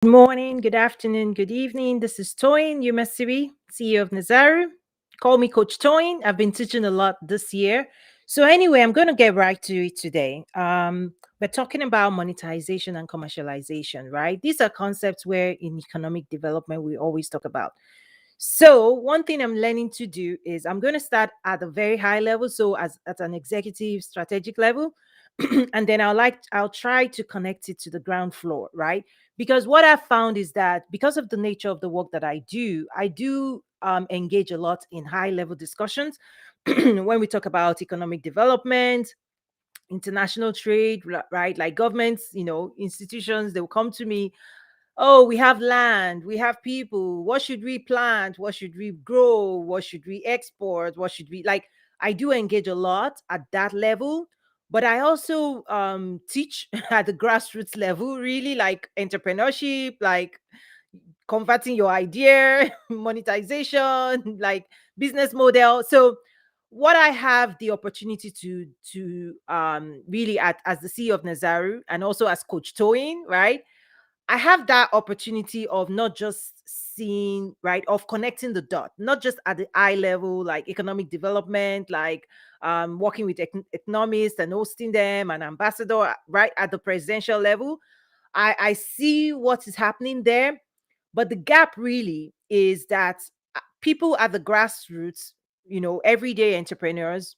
Good morning, good afternoon, good evening. This is Toyin Umasiri, CEO of Nazaru. Call me Coach Toyin. I've been teaching a lot this year. So, anyway, I'm going to get right to it today. We're talking about monetization and commercialization, right? These are concepts where in economic development we always talk about. So, one thing I'm learning to do is I'm going to start at a very high level, so as at an executive strategic level, and then I'll try to connect it to the ground floor, right? Because what I've found is that because of the nature of the work that I do engage a lot in high level discussions when we talk about economic development, international trade, right? Like governments, institutions, they will come to me. Oh, we have land, we have people. What should we plant? What should we grow? What should we export? What should we like? I do engage a lot at that level, but I also teach at the grassroots level, really like entrepreneurship, like converting your idea, monetization, like business model. So what I have the opportunity to really at as the CEO of Nazaru and also as Coach Toyin, right? I have that opportunity of not just seeing, right, of connecting the dot, not just at the eye level, like economic development, like working with economists and hosting them, an ambassador, right, at the presidential level. I see what is happening there, but the gap really is that people at the grassroots, everyday entrepreneurs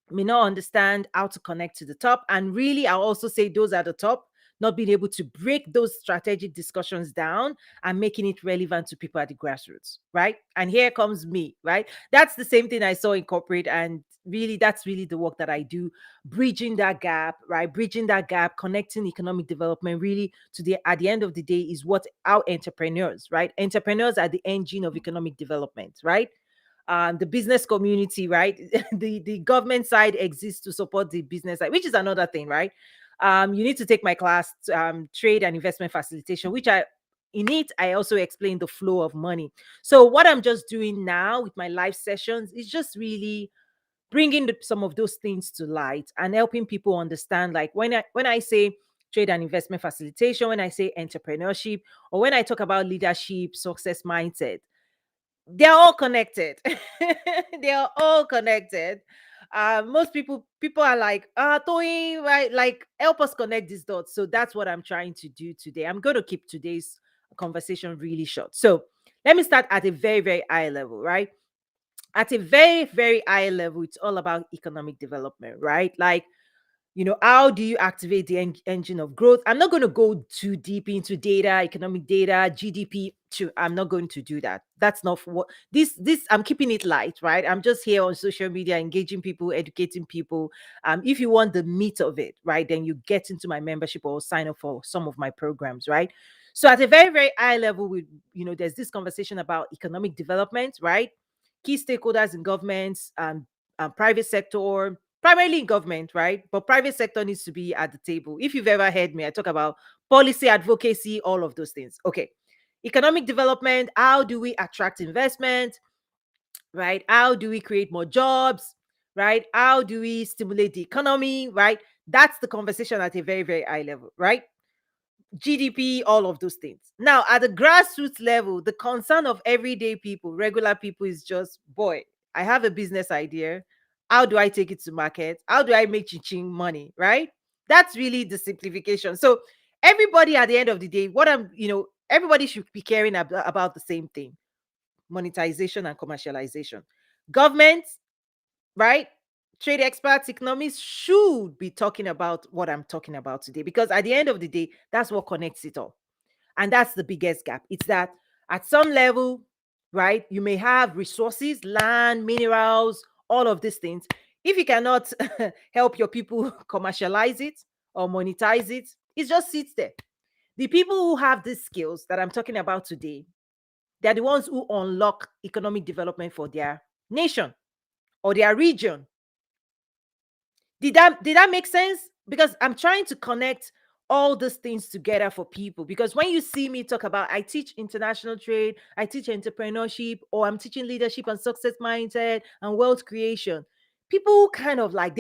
may not understand how to connect to the top. And really, I'll also say those at the top not being able to break those strategic discussions down and making it relevant to people at the grassroots, right? And here comes me, right? That's the same thing I saw in corporate. And really, that's really the work that I do, bridging that gap, right? Bridging that gap, connecting economic development really to the at the end of the day is what our entrepreneurs, right? Entrepreneurs are the engine of economic development, right? The business community, right? The government side exists to support the business side, which is another thing, right? You need to take my class, trade and investment facilitation, which I in it I also explain the flow of money. So what I'm just doing now with my live sessions is just really bringing some of those things to light and helping people understand, like when I say trade and investment facilitation, when I say entrepreneurship, or when I talk about leadership, success mindset, they're all connected. They are all connected. Most people are like, Toyin, right? Like, help us connect these dots. So that's what I'm trying to do today. I'm going to keep today's conversation really short. So let me start at a very, very high level, right? At a very, very high level, it's all about economic development, right? Like, how do you activate the engine of growth? I'm not going to go too deep into data, economic data, GDP. I'm not going to do that. That's not for what this I'm keeping it light, right? I'm just here on social media engaging people, educating people. If you want the meat of it, right, then you get into my membership or sign up for some of my programs, right? So at a very, very high level, there's this conversation about economic development, right? Key stakeholders in governments and private sector, primarily in government, right? But private sector needs to be at the table. If you've ever heard me, I talk about policy advocacy, all of those things. Okay. Economic development, how do we attract investment, right? How do we create more jobs, right? How do we stimulate the economy, right? That's the conversation at a very, very high level, right? GDP, all of those things. Now, at the grassroots level, the concern of everyday people, regular people, is just, boy, I have a business idea. How do I take it to market? How do I make ching money? Right? That's really the simplification. So, everybody at the end of the day, everybody should be caring about the same thing: monetization and commercialization. Government, right? Trade experts, economists should be talking about what I'm talking about today, because at the end of the day, that's what connects it all. And that's the biggest gap. It's that at some level, right, you may have resources, land, minerals, all of these things. If you cannot help your people commercialize it or monetize it, it just sits there. The people who have these skills that I'm talking about today, they're the ones who unlock economic development for their nation or their region. Did that make sense? Because I'm trying to connect all these things together for people. Because when you see me talk about, I teach international trade, I teach entrepreneurship, or I'm teaching leadership and success mindset and wealth creation. People kind of like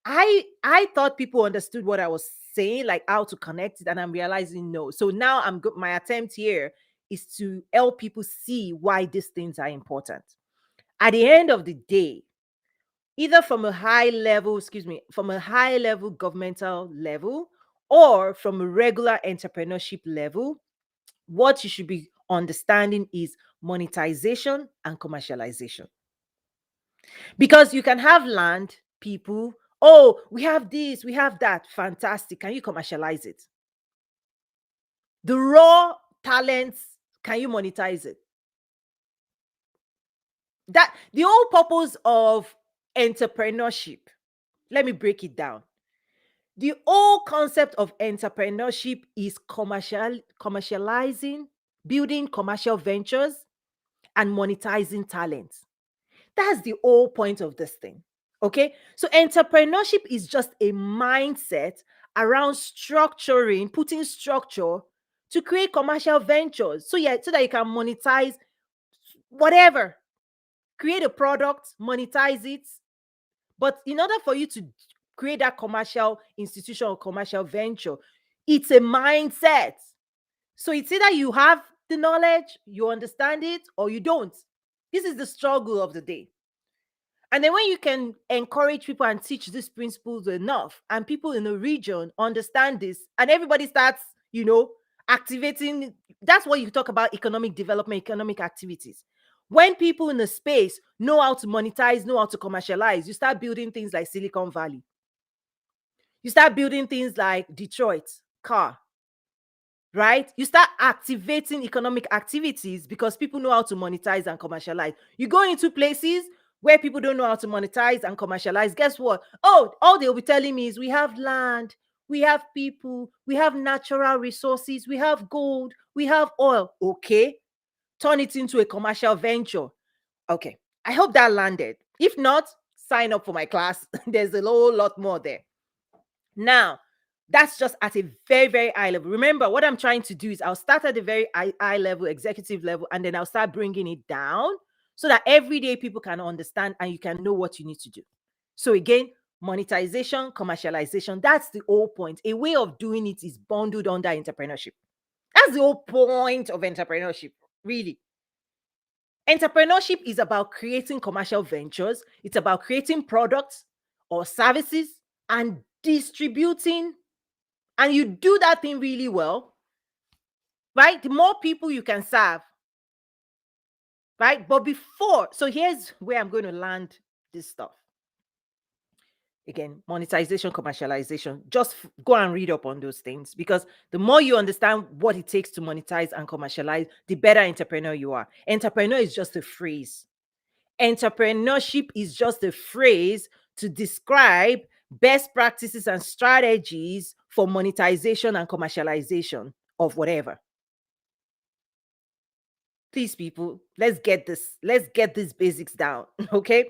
I thought people understood what I was saying, like how to connect it, and I'm realizing no. So now my attempt here is to help people see why these things are important. At the end of the day, either from a high level, from a high level governmental level or from a regular entrepreneurship level, what you should be understanding is monetization and commercialization. Because you can have land, people, oh, we have this, we have that, fantastic. Can you commercialize it? The raw talents, can you monetize it? That the whole purpose of entrepreneurship, let me break it down. The whole concept of entrepreneurship is commercializing, building commercial ventures, and monetizing talents. That's the whole point of this thing. Okay. So entrepreneurship is just a mindset around structuring, putting structure to create commercial ventures. So yeah, so that you can monetize whatever, create a product, monetize it. But in order for you to create that commercial institution or commercial venture, it's a mindset. So it's either you have the knowledge, you understand it, or you don't. This is the struggle of the day. And then when you can encourage people and teach these principles enough, and people in the region understand this, and everybody starts, activating, that's what you talk about economic development, economic activities. When people in the space know how to monetize, know how to commercialize, you start building things like Silicon Valley. You start building things like Detroit, car, right? You start activating economic activities because people know how to monetize and commercialize. You go into places where people don't know how to monetize and commercialize. Guess what? Oh, all they'll be telling me is we have land, we have people, we have natural resources, we have gold, we have oil. Okay, turn it into a commercial venture. Okay, I hope that landed. If not, sign up for my class. There's a whole lot more there. Now, that's just at a very, very high level. Remember, what I'm trying to do is I'll start at the very high level, executive level, and then I'll start bringing it down so that everyday people can understand and you can know what you need to do. So, again, monetization, commercialization, that's the whole point. A way of doing it is bundled under entrepreneurship. That's the whole point of entrepreneurship, really. Entrepreneurship is about creating commercial ventures, it's about creating products or services and distributing, and you do that thing really well, right? The more people you can serve, right? But before, so here's where I'm going to land this stuff. Again, monetization, commercialization. Just go and read up on those things because the more you understand what it takes to monetize and commercialize, the better entrepreneur you are. Entrepreneur is just a phrase. Entrepreneurship is just a phrase to describe best practices and strategies for monetization and commercialization of whatever. Please, people, let's get these basics down. Okay.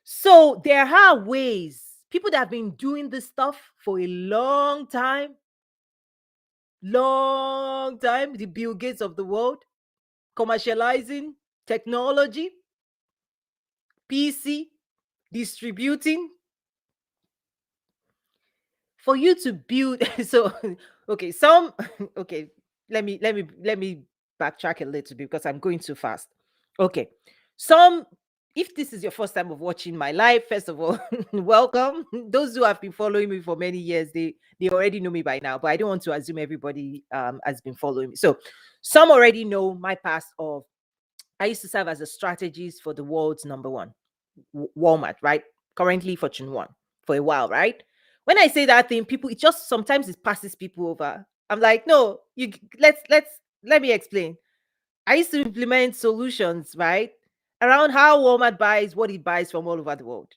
So there are ways, people that have been doing this stuff for a long time, the Bill Gates of the world, commercializing technology, PC, distributing, for you to build. So okay, some okay, let me backtrack a little bit because I'm going too fast. Okay, some, if this is your first time of watching my live, first of all, welcome. Those who have been following me for many years, they already know me by now, but I don't want to assume everybody has been following me. So some already know my past of, I used to serve as a strategist for the world's number one, Walmart, right? Currently Fortune 1 for a while, right? When I say that thing, people, it just sometimes it passes people over. I'm like, no, you let me explain. I used to implement solutions, right? Around how Walmart buys what it buys from all over the world.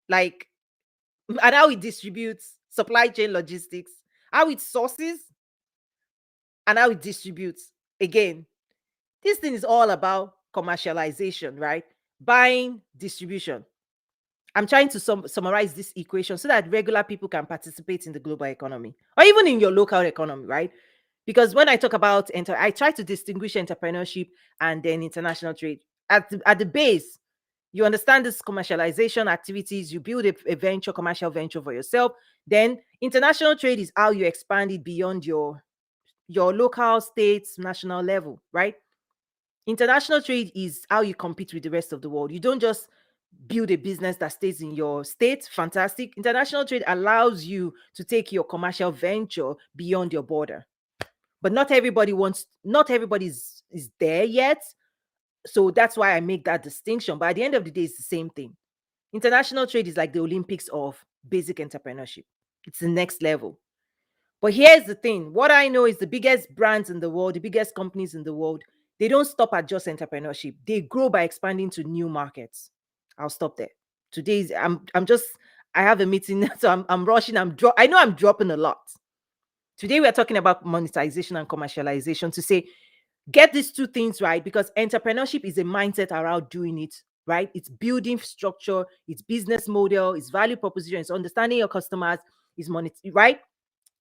Like, and how it distributes, supply chain logistics, how it sources, and how it distributes. Again, this thing is all about commercialization, right? Buying, distribution. I'm trying to summarize this equation so that regular people can participate in the global economy or even in your local economy, right? Because when I talk about I try to distinguish entrepreneurship and then international trade. At the base, You understand this commercialization activities, you build a venture, commercial venture for yourself. Then international trade is how you expand it beyond your local, states, national level, right? International trade is how you compete with the rest of the world. You don't just build a business that stays in your state. Fantastic. International trade allows you to take your commercial venture beyond your border. But not everybody is there yet. So that's why I make that distinction. But at the end of the day, it's the same thing. International trade is like the Olympics of basic entrepreneurship. It's the next level. But here's the thing, what I know is the biggest brands in the world, the biggest companies in the world, they don't stop at just entrepreneurship. They grow by expanding to new markets. I'll stop there. Today's I'm just I have a meeting, so I'm rushing. I know I'm dropping a lot. Today we are talking about monetization and commercialization to say get these two things right, because entrepreneurship is a mindset around doing it right. It's building structure, it's business model, it's value proposition, it's understanding your customers, is money, right?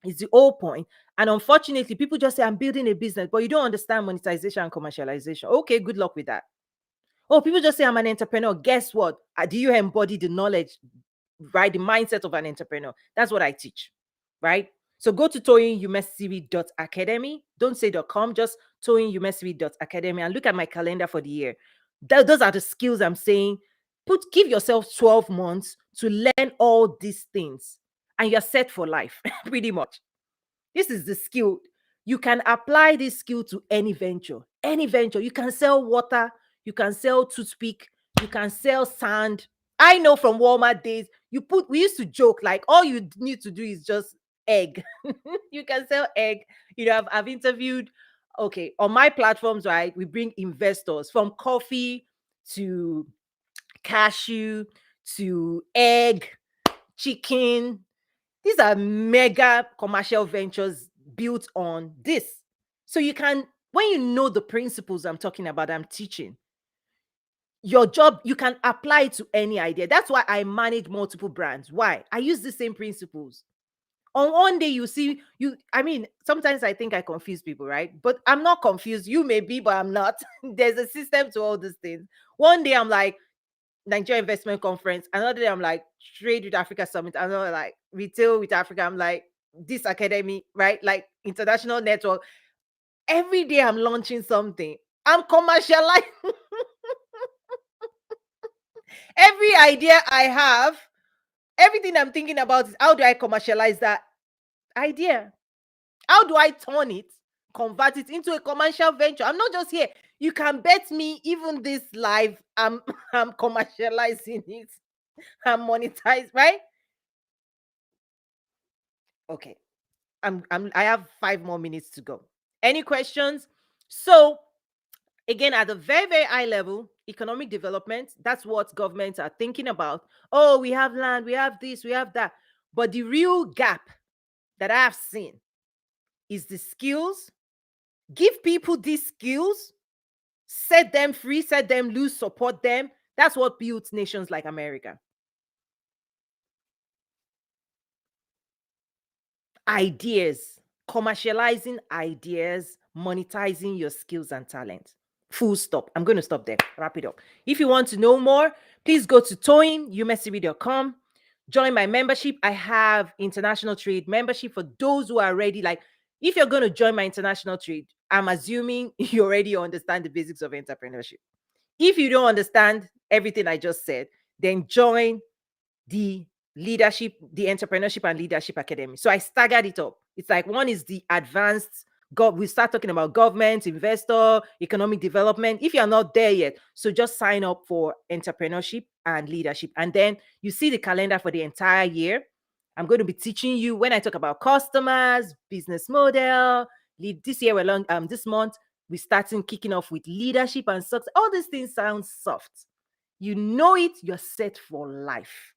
It's the whole point. And unfortunately, people just say, I'm building a business, but you don't understand monetization and commercialization. Okay, good luck with that. Oh, people just say, I'm an entrepreneur. Guess what? Do you embody the knowledge, right? The mindset of an entrepreneur. That's what I teach, right? So go to toyinumesiri.academy. Don't say .com, just toyinumesiri.academy and look at my calendar for the year. Those are the skills I'm saying. Give yourself 12 months to learn all these things and you're set for life, pretty much. This is the skill. You can apply this skill to any venture. Any venture. You can sell water, you can sell toothpick, you can sell sand. I know from Walmart days, we used to joke like all you need to do is just egg. You can sell egg. I've interviewed, okay, on my platforms, right? We bring investors from coffee to cashew to egg, chicken. These are mega commercial ventures built on this. So when you know the principles I'm talking about, I'm teaching, your job, you can apply it to any idea. That's why I manage multiple brands. Why? I use the same principles. On one day, you see, sometimes I think I confuse people, right? But I'm not confused. You may be, but I'm not. There's a system to all these things. One day, I'm like, Nigeria Investment Conference. Another day, I'm like Trade with Africa Summit. Another like Retail with Africa. I'm like this academy, right? Like international network. Every day I'm launching something. I'm commercializing. Every idea I have, everything I'm thinking about is how do I commercialize that idea? How do I turn it, convert it into a commercial venture? I'm not just here. You can bet me, even this live, I'm I'm commercializing it. I'm monetized, right? Okay. I have 5 more minutes to go. Any questions? So again, at the very, very high level, economic development, that's what governments are thinking about. Oh, we have land, we have this, we have that. But the real gap that I have seen is the skills. Give people these skills, set them free, set them loose, support them. That's what builds nations like America. Ideas, commercializing ideas, monetizing your skills and talent. Full stop. I'm going to stop there. Wrap it up. If you want to know more, please go to toyinumesiri.com. Join my membership. I have international trade membership for those who are ready. Like, if you're going to join my international trade, I'm assuming you already understand the basics of entrepreneurship. If you don't understand everything I just said, then join the Entrepreneurship and Leadership Academy. So I staggered it up. It's like one is the advanced. We start talking about government, investor, economic development. If you're not there yet, so just sign up for entrepreneurship and leadership. And then you see the calendar for the entire year. I'm going to be teaching you when I talk about customers, business model. This year, this month, we're starting kicking off with leadership and success. All these things sound soft. You know it, you're set for life.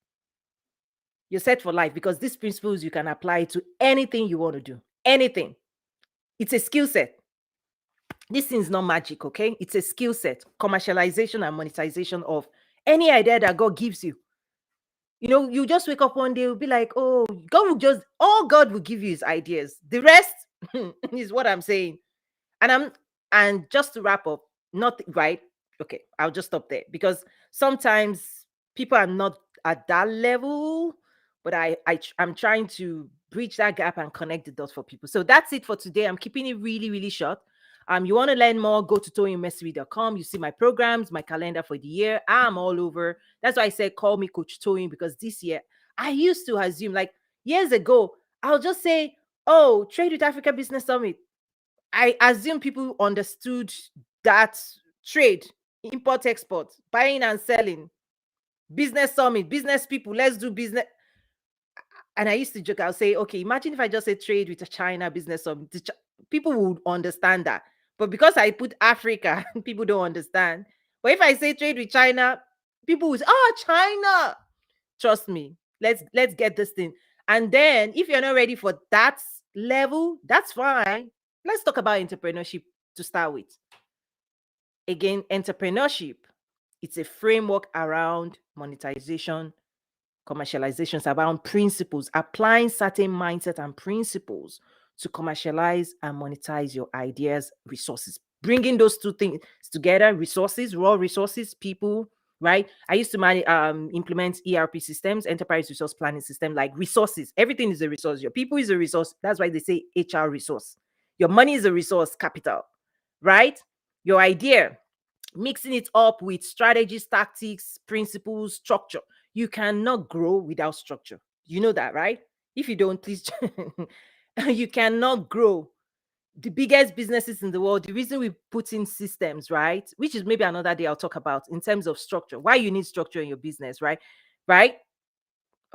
You're set for life because these principles you can apply to anything you want to do. Anything. It's a skill set. This thing's not magic, okay? It's a skill set. Commercialization and monetization of any idea that God gives you. You just wake up one day, you'll be like, oh, all God will give you is ideas. The rest is what I'm saying. And just to wrap up, not right. okay, I'll just stop there because sometimes people are not at that level, but I'm trying to bridge that gap and connect the dots for people. So that's it for today. I'm keeping it really, really short. You want to learn more, go to toyinmessery.com. You see my programs, my calendar for the year. I'm all over. That's why I said call me Coach Toyin, because this year I used to assume, like years ago, I'll just say, oh, Trade with Africa Business Summit. I assume people understood that trade, import, export, buying and selling, business summit, business people, let's do business. And I used to joke, I'll say, okay, imagine if I just say trade with a China business summit. People would understand that. But because I put Africa, people don't understand. But if I say trade with China, people would say, oh, China. Trust me. Let's get this thing. And then if you're not ready for that level, that's fine. Let's talk about entrepreneurship to start with. Again, entrepreneurship, it's a framework around monetization, commercializations, around principles, applying certain mindset and principles to commercialize and monetize your ideas, resources. Bringing those two things together, resources, raw resources, people, right? I used to implement ERP systems, enterprise resource planning system, like resources. Everything is a resource. Your people is a resource. That's why they say HR resource. Your money is a resource, capital, right? Your idea, mixing it up with strategies, tactics, principles, structure. You cannot grow without structure. You know that, right? If you don't, please, you cannot grow. The biggest businesses in the world, the reason we put in systems, right? Which is maybe another day I'll talk about in terms of structure, why you need structure in your business, right? Right?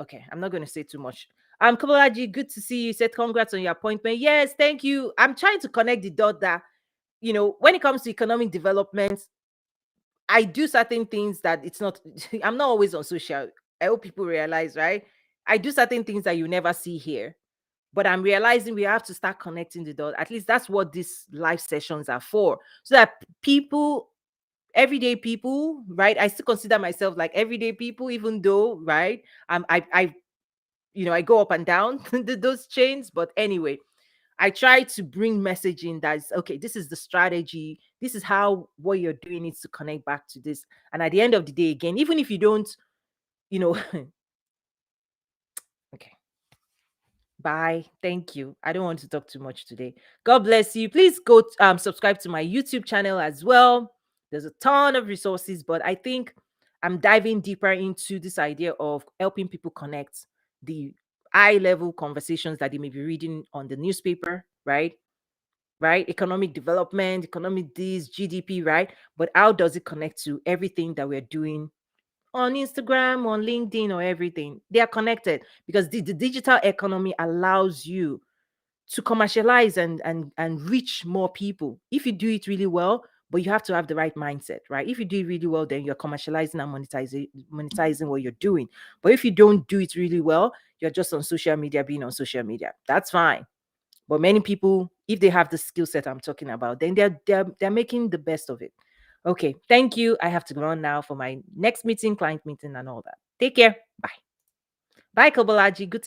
Okay, I'm not going to say too much. Kabalaji, good to see you. Said congrats on your appointment. Yes, thank you. I'm trying to connect the dot that, when it comes to economic development, I do certain things that it's not, I'm not always on social. I hope people realize, right? I do certain things that you never see here. But I'm realizing we have to start connecting the dots. At least that's what these live sessions are for. So that people, everyday people, right? I still consider myself like everyday people, even though, right? I go up and down those chains. But anyway, I try to bring messaging that's okay. This is the strategy. This is how what you're doing needs to connect back to this. And at the end of the day, again, even if you don't, you know, okay. Bye. Thank you. I don't want to talk too much today. God bless you. Please go subscribe to my YouTube channel as well. There's a ton of resources, but I think I'm diving deeper into this idea of helping people connect the high level conversations that they may be reading on the newspaper, right? Right? Economic development, economic this, GDP, right? But how does it connect to everything that we're doing on Instagram, on LinkedIn, or everything? They are connected because the digital economy allows you to commercialize and reach more people if you do it really well. But you have to have the right mindset, right? If you do it really well, then you're commercializing and monetizing what you're doing. But if you don't do it really well, you're just on social media, being on social media. That's fine. But many people, if they have the skill set I'm talking about, then they're making the best of it. Okay, thank you. I have to run now for my next meeting, client meeting, and all that. Take care. Bye. Bye, Kobolaji. Good